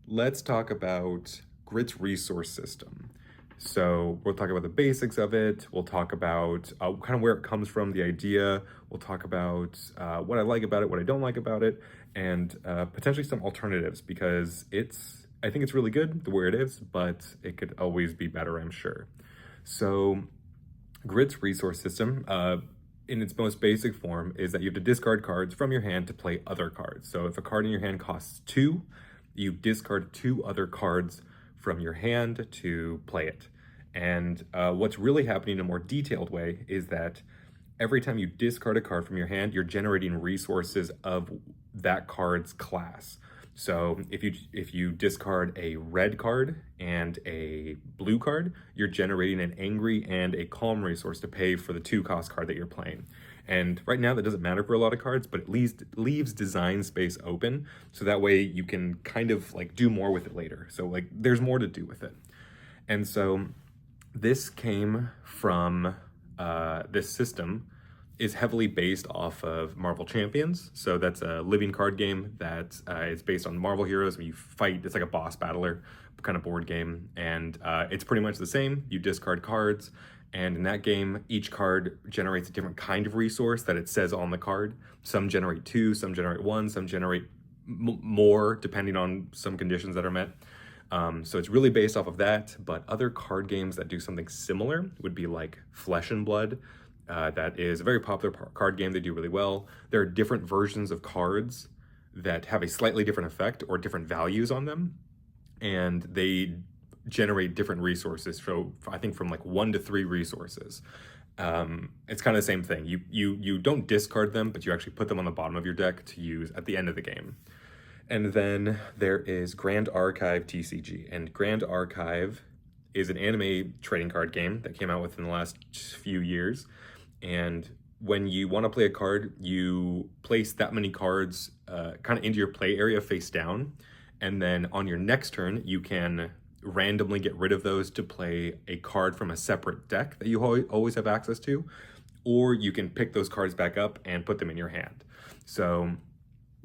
let's talk about Grit's resource system. So we'll talk about the basics of it. We'll talk about kind of where it comes from, the idea. We'll talk about what I like about it, what I don't like about it, and potentially some alternatives because I think it's really good the way it is, but it could always be better, I'm sure. So Grit's resource system, in its most basic form, is that you have to discard cards from your hand to play other cards. So if a card in your hand costs 2, you discard 2 other cards from your hand to play it. And what's really happening in a more detailed way is that every time you discard a card from your hand, you're generating resources of that card's class. So if you discard a red card and a blue card, you're generating an angry and a calm resource to pay for the 2-cost card that you're playing. And right now that doesn't matter for a lot of cards, but it leaves design space open, so that way you can kind of like do more with it later. So like there's more to do with it. And so this came from this system is heavily based off of Marvel Champions. So that's a living card game that is based on Marvel heroes. When you fight, it's like a boss battler kind of board game. And it's pretty much the same. You discard cards. And in that game, each card generates a different kind of resource that it says on the card. Some generate 2, some generate 1, some generate more depending on some conditions that are met. So it's really based off of that, but other card games that do something similar would be like Flesh and Blood. That is a very popular card game. They do really well. There are different versions of cards that have a slightly different effect or different values on them, and they generate different resources. So I think from like 1 to 3 resources. It's kind of the same thing. You don't discard them, but you actually put them on the bottom of your deck to use at the end of the game. And then there is Grand Archive TCG, and Grand Archive is an anime trading card game that came out within the last few years. And when you want to play a card, you place that many cards kind of into your play area face down. And then on your next turn, you can randomly get rid of those to play a card from a separate deck that you always have access to. Or you can pick those cards back up and put them in your hand. So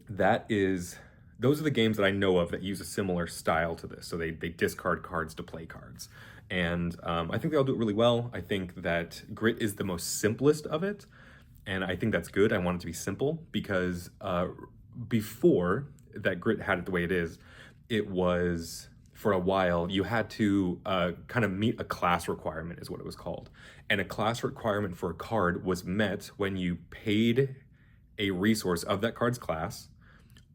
those are the games that I know of that use a similar style to this. So they discard cards to play cards. And I think they all do it really well. I think that Grit is the most simplest of it. And I think that's good. I want it to be simple because before that Grit had it the way it is, it was, for a while, you had to kind of meet a class requirement is what it was called. And a class requirement for a card was met when you paid a resource of that card's class,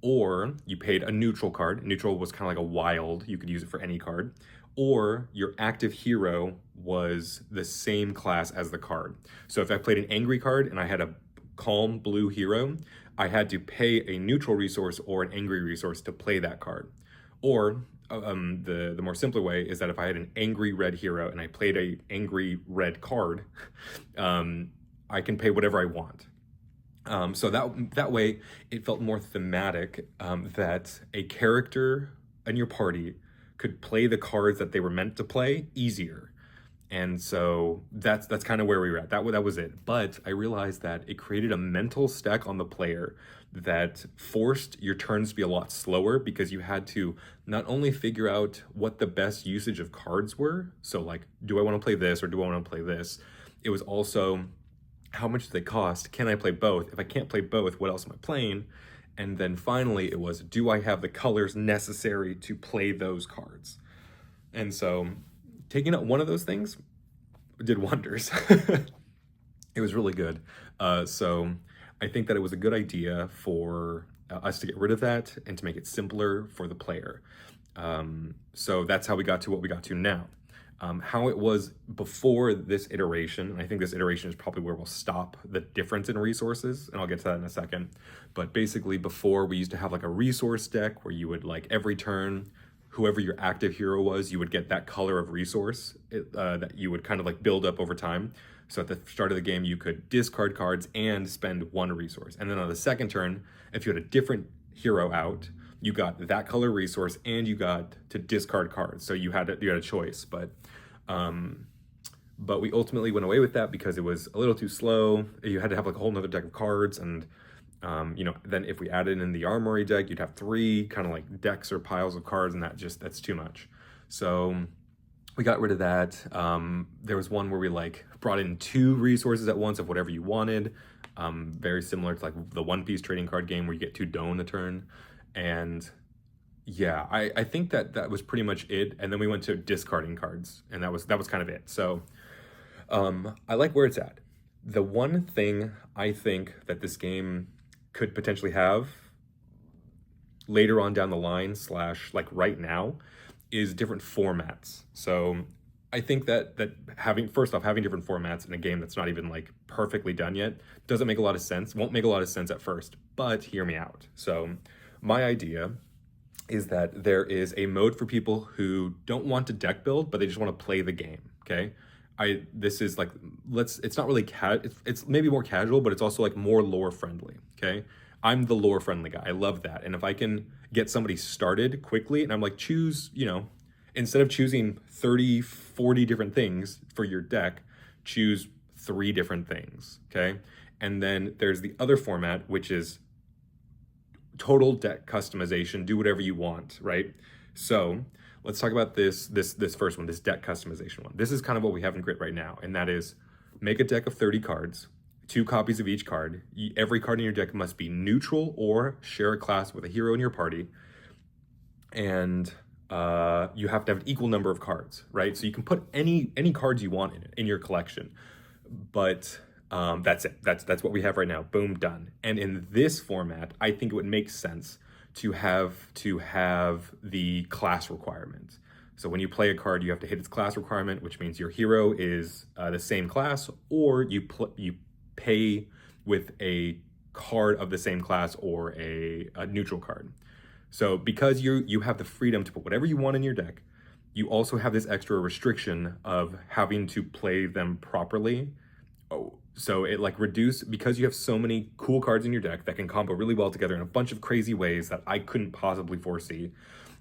or you paid a neutral card. Neutral was kind of like a wild, you could use it for any card, or your active hero was the same class as the card. So if I played an angry card and I had a calm blue hero, I had to pay a neutral resource or an angry resource to play that card. Or the more simpler way is that if I had an angry red hero and I played a angry red card, I can pay whatever I want. So that way it felt more thematic, that a character in your party could play the cards that they were meant to play easier. And so that's kind of where we were at. That was it. But I realized that it created a mental stack on the player that forced your turns to be a lot slower because you had to not only figure out what the best usage of cards were. So like, do I want to play this or do I want to play this? It was also, how much do they cost? Can I play both? If I can't play both, what else am I playing? And then finally it was, do I have the colors necessary to play those cards? And so taking out one of those things did wonders. It was really good. So I think that it was a good idea for us to get rid of that and to make it simpler for the player. So that's how we got to what we got to now. How it was before this iteration, and I think this iteration is probably where we'll stop the difference in resources, and I'll get to that in a second. But basically before, we used to have like a resource deck where you would like every turn, whoever your active hero was, you would get that color of resource that you would kind of like build up over time. So at the start of the game, you could discard cards and spend 1 resource. And then on the second turn, if you had a different hero out, you got that color resource and you got to discard cards. So you had a choice, but we ultimately went away with that because it was a little too slow. You had to have like a whole nother deck of cards, and Then if we added in the armory deck, you'd have 3 kind of like decks or piles of cards, and that's too much. So we got rid of that. There was one where we like brought in 2 resources at once of whatever you wanted. Very similar to like the One Piece trading card game where you get 2 Don a turn. And yeah, I think that was pretty much it. And then we went to discarding cards, and that was kind of it. So I like where it's at. The one thing I think that this game could potentially have later on down the line / like right now is different formats. So I think that having different formats in a game that's not even like perfectly done yet doesn't make a lot of sense. Won't make a lot of sense at first, but hear me out. So my idea is that there is a mode for people who don't want to deck build, but they just want to play the game. Okay. This is like, it's not really it's maybe more casual, but it's also like more lore friendly. Okay. I'm the lore friendly guy. I love that. And if I can get somebody started quickly and I'm like, choose, instead of choosing 30, 40 different things for your deck, choose 3 different things. Okay. And then there's the other format, which is total deck customization. Do whatever you want. Right. So let's talk about this first one, this deck customization one. This is kind of what we have in Grit right now, and that is make a deck of 30 cards, 2 copies of each card. Every card in your deck must be neutral or share a class with a hero in your party, and you have to have an equal number of cards, right? So you can put any cards you want in your collection, but that's it. That's what we have right now. Boom, done. And in this format, I think it would make sense to have the class requirement. So when you play a card, you have to hit its class requirement, which means your hero is the same class, or you pay with a card of the same class or a neutral card. So because you have the freedom to put whatever you want in your deck, you also have this extra restriction of having to play them properly. So it like because you have so many cool cards in your deck that can combo really well together in a bunch of crazy ways that I couldn't possibly foresee.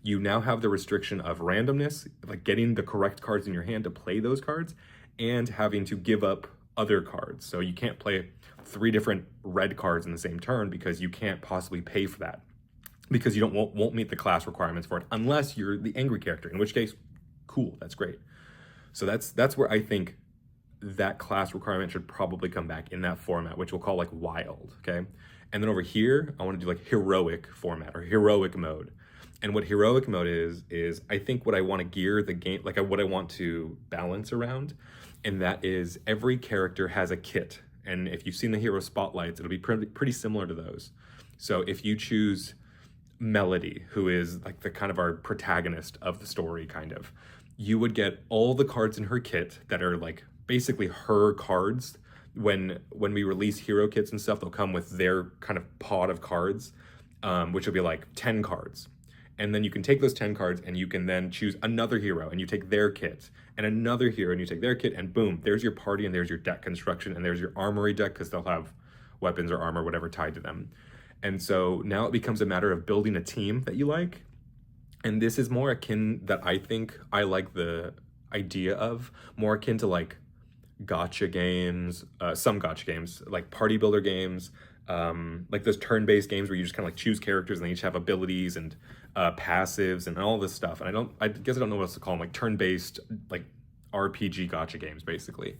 You now have the restriction of randomness, like getting the correct cards in your hand to play those cards, and having to give up other cards. So you can't play 3 different red cards in the same turn because you can't possibly pay for that, because you won't meet the class requirements for it unless you're the angry character, in which case, cool, that's great. So that's where I think that class requirement should probably come back in that format, which we'll call like wild. Okay. And then over here, I want to do like heroic format or heroic mode. And what heroic mode is I think what I want to gear the game, like what I want to balance around. And that is every character has a kit. And if you've seen the hero spotlights, it'll be pretty similar to those. So if you choose Melody, who is like the kind of our protagonist of the story, kind of, you would get all the cards in her kit that are like basically her cards. When we release hero kits and stuff, they'll come with their kind of pod of cards, which will be like 10 cards. And then you can take those 10 cards and you can then choose another hero and you take their kit, and another hero and you take their kit, and boom, there's your party and there's your deck construction and there's your armory deck, because they'll have weapons or armor, whatever, tied to them. And so now it becomes a matter of building a team that you like. And this is more akin, that I think I like the idea of, more akin to like gotcha games, some gotcha games, like party builder games, like those turn-based games where you just kind of like choose characters and they each have abilities and passives and all this stuff. And I guess I don't know what else to call them, like turn-based, like RPG gotcha games, basically.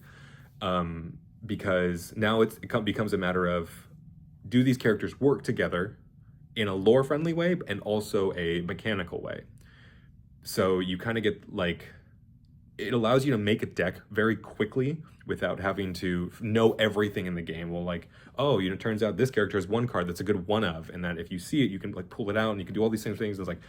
Because now it becomes a matter of, do these characters work together in a lore-friendly way and also a mechanical way? So you kind of get like, it allows you to make a deck very quickly without having to know everything in the game. Well, like, oh, it turns out this character has 1 card that's a good one of, and that if you see it, you can like pull it out and you can do all these same things. It's like,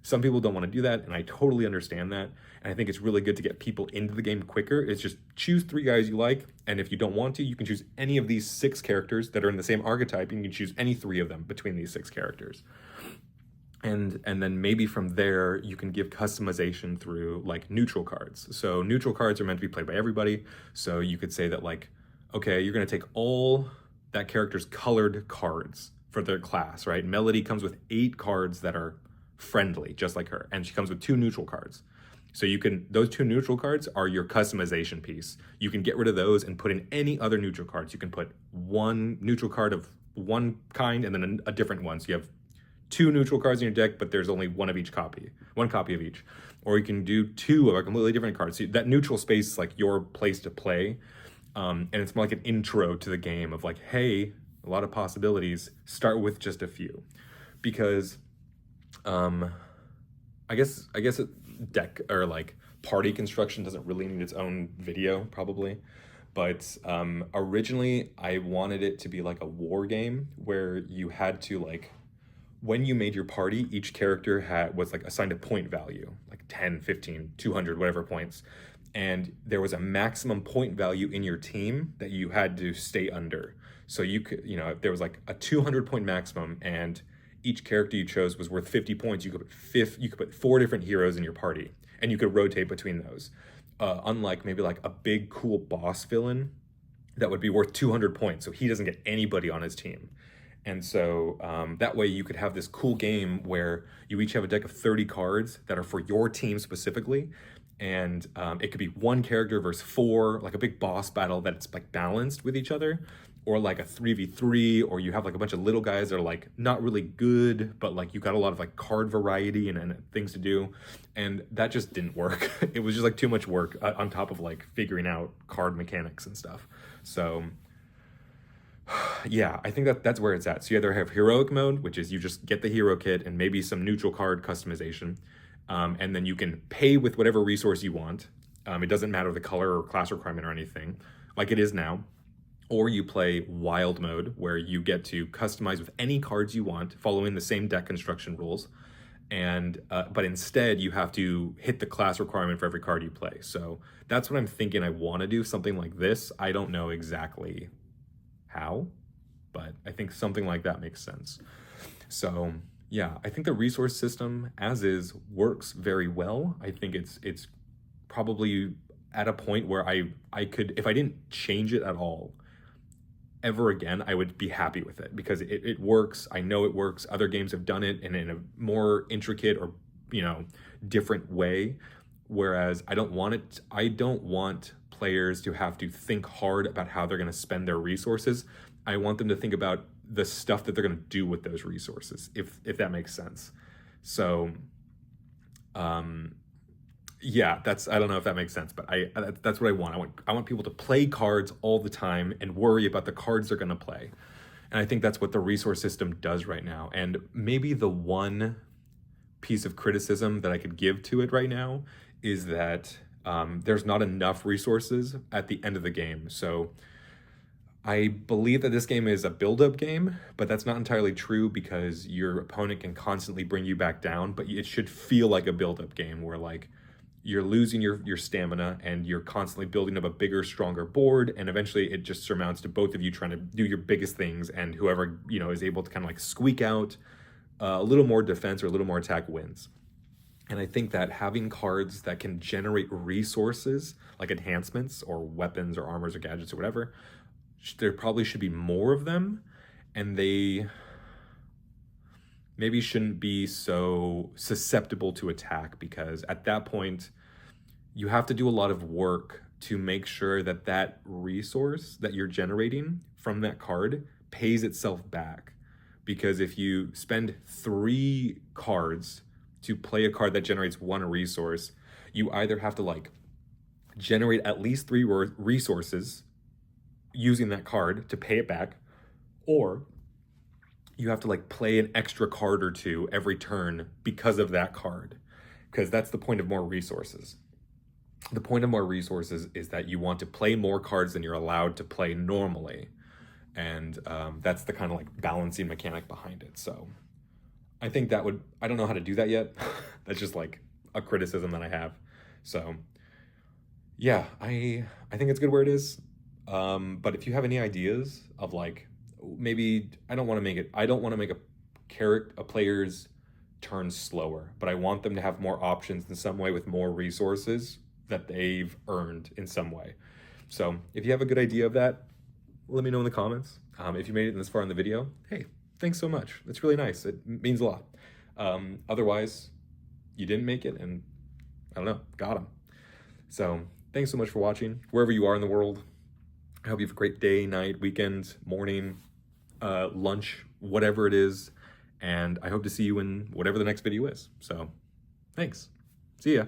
some people don't want to do that, and I totally understand that. And I think it's really good to get people into the game quicker. It's just choose 3 guys you like, and if you don't want to, you can choose any of these 6 characters that are in the same archetype, and you can choose any 3 of them between these 6 characters. And then maybe from there, you can give customization through like neutral cards. So neutral cards are meant to be played by everybody. So you could say that like, okay, you're going to take all that character's colored cards for their class, right? Melody comes with 8 cards that are friendly, just like her. And she comes with 2 neutral cards. So those 2 neutral cards are your customization piece. You can get rid of those and put in any other neutral cards. You can put 1 neutral card of one kind and then a different one. So you have two neutral cards in your deck, but there's only one copy of each. Or you can do two of a completely different card. So that neutral space is like your place to play. And it's more like an intro to the game of like, hey, a lot of possibilities, start with just a few. Because I guess deck or like party construction doesn't really need its own video probably. But originally I wanted it to be like a war game where you had to like, when you made your party, each character was like assigned a point value, like 10, 15, 200, whatever points. And there was a maximum point value in your team that you had to stay under. So you could, if there was like a 200 point maximum and each character you chose was worth 50 points, you could put 4 different heroes in your party and you could rotate between those. Unlike maybe like a big cool boss villain that would be worth 200 points. So he doesn't get anybody on his team. And so that way you could have this cool game where you each have a deck of 30 cards that are for your team specifically. And it could be one character versus 4, like a big boss battle that's like balanced with each other, or like a 3v3, or you have like a bunch of little guys that are like not really good, but like you got a lot of like card variety and things to do. And that just didn't work. It was just like too much work on top of like figuring out card mechanics and stuff. So yeah, I think that's where it's at. So you either have heroic mode, which is you just get the hero kit and maybe some neutral card customization. And then you can pay with whatever resource you want. It doesn't matter the color or class requirement or anything, like it is now. Or you play wild mode, where you get to customize with any cards you want, following the same deck construction rules. And but instead, you have to hit the class requirement for every card you play. So that's what I'm thinking I want to do, something like this. I don't know exactly how, but I think something like that makes sense. So yeah, I think the resource system as is works very well. I think it's probably at a point where I could, if I didn't change it at all ever again, I would be happy with it because it works. I know it works. Other games have done it in a more intricate or different way. Whereas I don't want players to have to think hard about how they're going to spend their resources. I want them to think about the stuff that they're going to do with those resources, if that makes sense. So yeah, I don't know if that makes sense, but that's what I want. I want people to play cards all the time and worry about the cards they're going to play. And I think that's what the resource system does right now. And maybe the one piece of criticism that I could give to it right now is that there's not enough resources at the end of the game. So I believe that this game is a build-up game, but that's not entirely true because your opponent can constantly bring you back down, but it should feel like a build-up game where like you're losing your stamina and you're constantly building up a bigger, stronger board, and eventually it just surmounts to both of you trying to do your biggest things, and whoever is able to kind of like squeak out a little more defense or a little more attack wins. And I think that having cards that can generate resources like enhancements or weapons or armors or gadgets or whatever, there probably should be more of them, and they maybe shouldn't be so susceptible to attack, because at that point you have to do a lot of work to make sure that that resource that you're generating from that card pays itself back. Because if you spend 3 cards to play a card that generates 1 resource, you either have to like generate at least 3 resources using that card to pay it back, or you have to like play an extra card or 2 every turn because of that card, because that's the point of more resources. The point of more resources is that you want to play more cards than you're allowed to play normally. And that's the kind of like balancing mechanic behind it. So I think I don't know how to do that yet. That's just like a criticism that I have. So yeah, I think it's good where it is. But if you have any ideas of like, maybe I don't want to make a player's turn slower, but I want them to have more options in some way with more resources that they've earned in some way. So if you have a good idea of that, let me know in the comments. If you made it this far in the video, hey, thanks so much. That's really nice. It means a lot. Otherwise, you didn't make it, and I don't know, got them. So thanks so much for watching, wherever you are in the world. I hope you have a great day, night, weekend, morning, lunch, whatever it is. And I hope to see you in whatever the next video is. So thanks. See ya.